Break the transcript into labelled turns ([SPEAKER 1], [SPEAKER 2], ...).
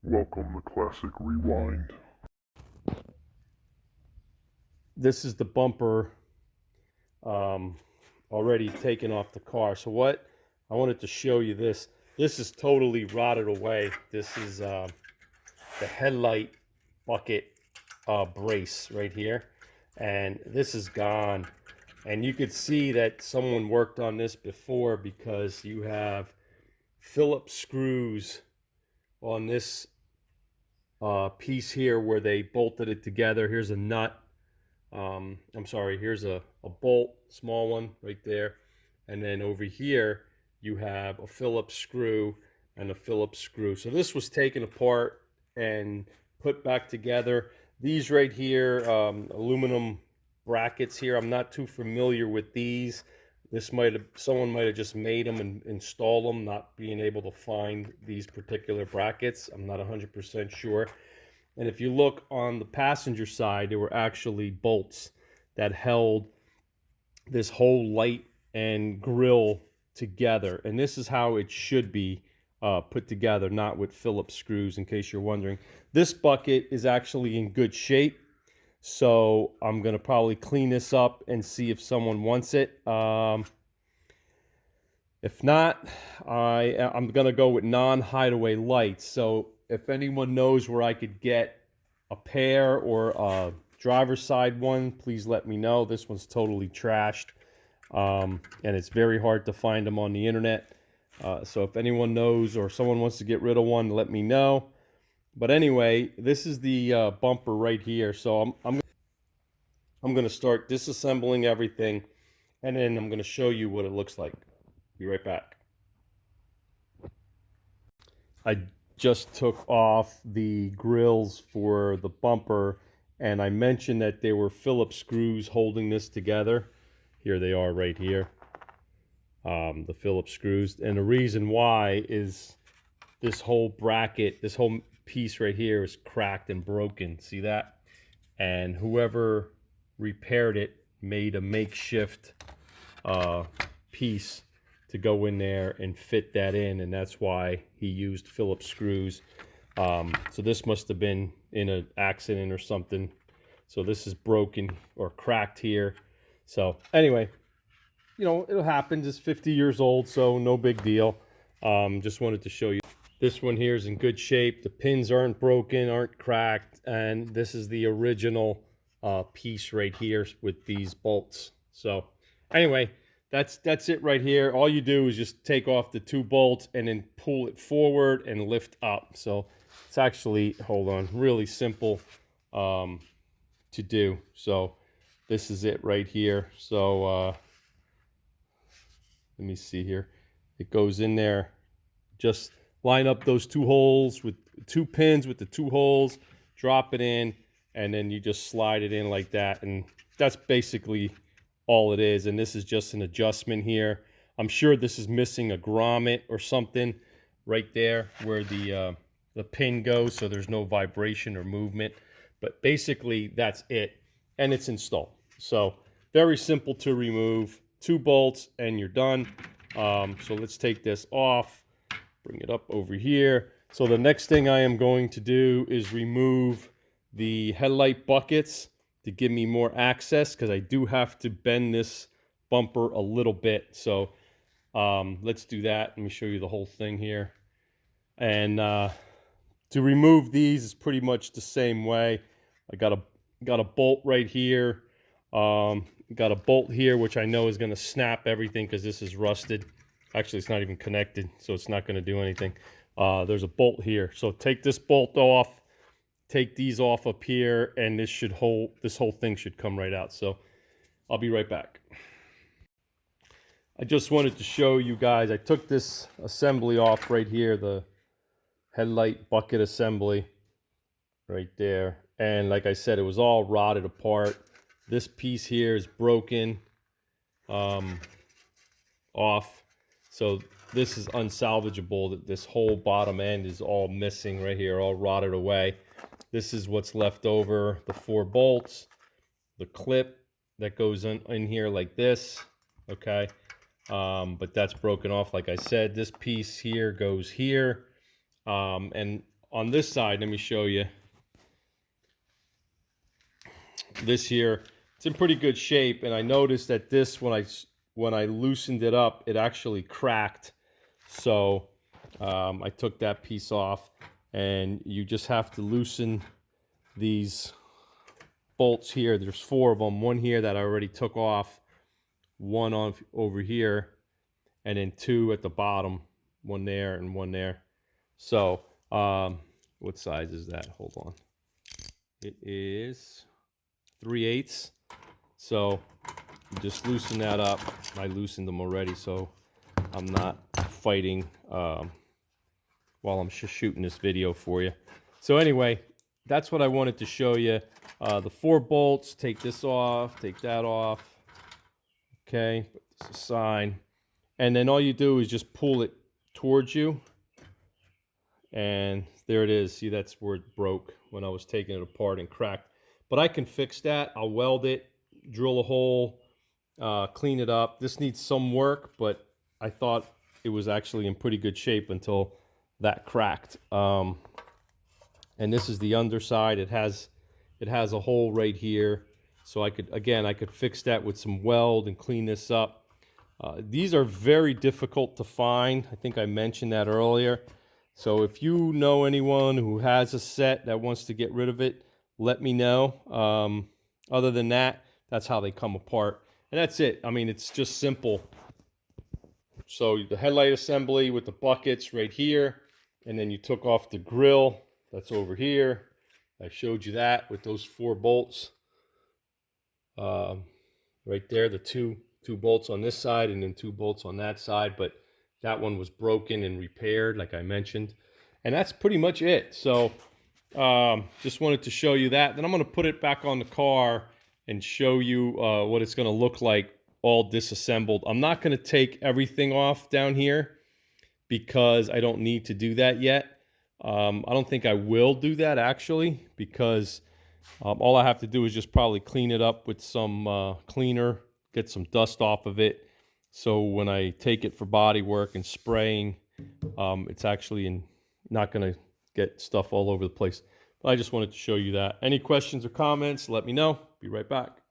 [SPEAKER 1] Welcome to Classic Rewind.
[SPEAKER 2] This is the bumper already taken off the car. So what I wanted to show you this. This is totally rotted away. This is the headlight bucket brace right here, and this is gone. And you could see that someone worked on this before because you have Phillips screws on this piece here where they bolted it together. Here's a nut. I'm sorry, here's a bolt, small one right there. And then over here, you have a Phillips screw and a Phillips screw. So this was taken apart and put back together. These right here, aluminum brackets here, I'm not too familiar with these. Someone might have just made them and installed them, not being able to find these particular brackets. I'm not 100% sure. And if you look on the passenger side, there were actually bolts that held this whole light and grill together. And this is how it should be put together, not with Phillips screws, in case you're wondering. This bucket is actually in good shape. So I'm going to probably clean this up and see if someone wants it. If not, I'm going to go with non-hideaway lights. So if anyone knows where I could get a pair or a driver's side one, please let me know. This one's totally trashed, and it's very hard to find them on the internet. So if anyone knows or someone wants to get rid of one, let me know. But anyway, this is the bumper right here. So I'm going to start disassembling everything, and then I'm going to show you what it looks like. Be right back. I just took off the grills for the bumper, and I mentioned that there were Phillips screws holding this together. Here they are right here, the Phillips screws. And the reason why is this whole bracket, this whole piece right here is cracked and broken. See that? And whoever repaired it made a makeshift piece to go in there and fit that in, and that's why he used Phillips screws. So this must have been in an accident or something. So this is broken or cracked here. So anyway, you know, it'll happen. It's 50 years old, so no big deal. Just wanted to show you. This one here is in good shape. The pins aren't broken, aren't cracked, and this is the original piece right here with these bolts. So anyway, that's it right here. All you do is just take off the two bolts and then pull it forward and lift up. So it's actually, hold on, really simple to do. So this is it right here. So let me see here. It goes in there. Just line up those two holes with two pins with the two holes, drop it in, and then you just slide it in like that. And that's basically all it is. And this is just an adjustment here. I'm sure this is missing a grommet or something right there where the pin goes, so there's no vibration or movement. But basically that's it, and it's installed. So very simple to remove. Two bolts and you're done. So let's take this off, bring it up over here. So the next thing I am going to do is remove the headlight buckets to give me more access, because I do have to bend this bumper a little bit. So let's do that. Let me show you the whole thing here. And to remove these is pretty much the same way. I got a bolt right here. Got a bolt here, which I know is going to snap everything because this is rusted. Actually, it's not even connected, so it's not going to do anything. There's a bolt here. So take this bolt off. Take these off up here, and this whole thing should come right out. So I'll be right back. I just wanted to show you guys, I took this assembly off right here, the headlight bucket assembly right there. And like I said, it was all rotted apart. This piece here is broken off. So this is unsalvageable. This whole bottom end is all missing right here, all rotted away. This is what's left over, the 4 bolts, the clip that goes in here like this, okay? But that's broken off, like I said. This piece here goes here, and on this side, let me show you. This here, it's in pretty good shape, and I noticed that this, when I loosened it up, it actually cracked. So I took that piece off, and you just have to loosen these bolts here. There's 4 of them. One here that I already took off, one on over here, and then 2 at the bottom, one there and one there. So what size is that? Hold on. It is 3/8. So you just loosen that up. I loosened them already, so I'm not fighting while I'm shooting this video for you. So anyway, that's what I wanted to show you. The 4 bolts, take this off, take that off. Okay, put this aside. And then all you do is just pull it towards you. And there it is. See, that's where it broke when I was taking it apart and cracked. But I can fix that. I'll weld it, drill a hole, clean it up. This needs some work, but I thought it was actually in pretty good shape until that cracked. And this is the underside. It has a hole right here. So I could fix that with some weld and clean this up. These are very difficult to find. I think I mentioned that earlier. So if you know anyone who has a set that wants to get rid of it, let me know. Other than that, that's how they come apart. And that's it. I mean, it's just simple. So the headlight assembly with the buckets right here. And then you took off the grill. That's over here. I showed you that with those 4 bolts. Right there, the two bolts on this side and then 2 bolts on that side. But that one was broken and repaired, like I mentioned. And that's pretty much it. So just wanted to show you that. Then I'm going to put it back on the car and show you what it's going to look like all disassembled. I'm not going to take everything off down here because I don't need to do that yet. I don't think I will do that actually, because all I have to do is just probably clean it up with some cleaner, get some dust off of it. So when I take it for body work and spraying, it's actually not going to get stuff all over the place. But I just wanted to show you that. Any questions or comments, let me know. Be right back.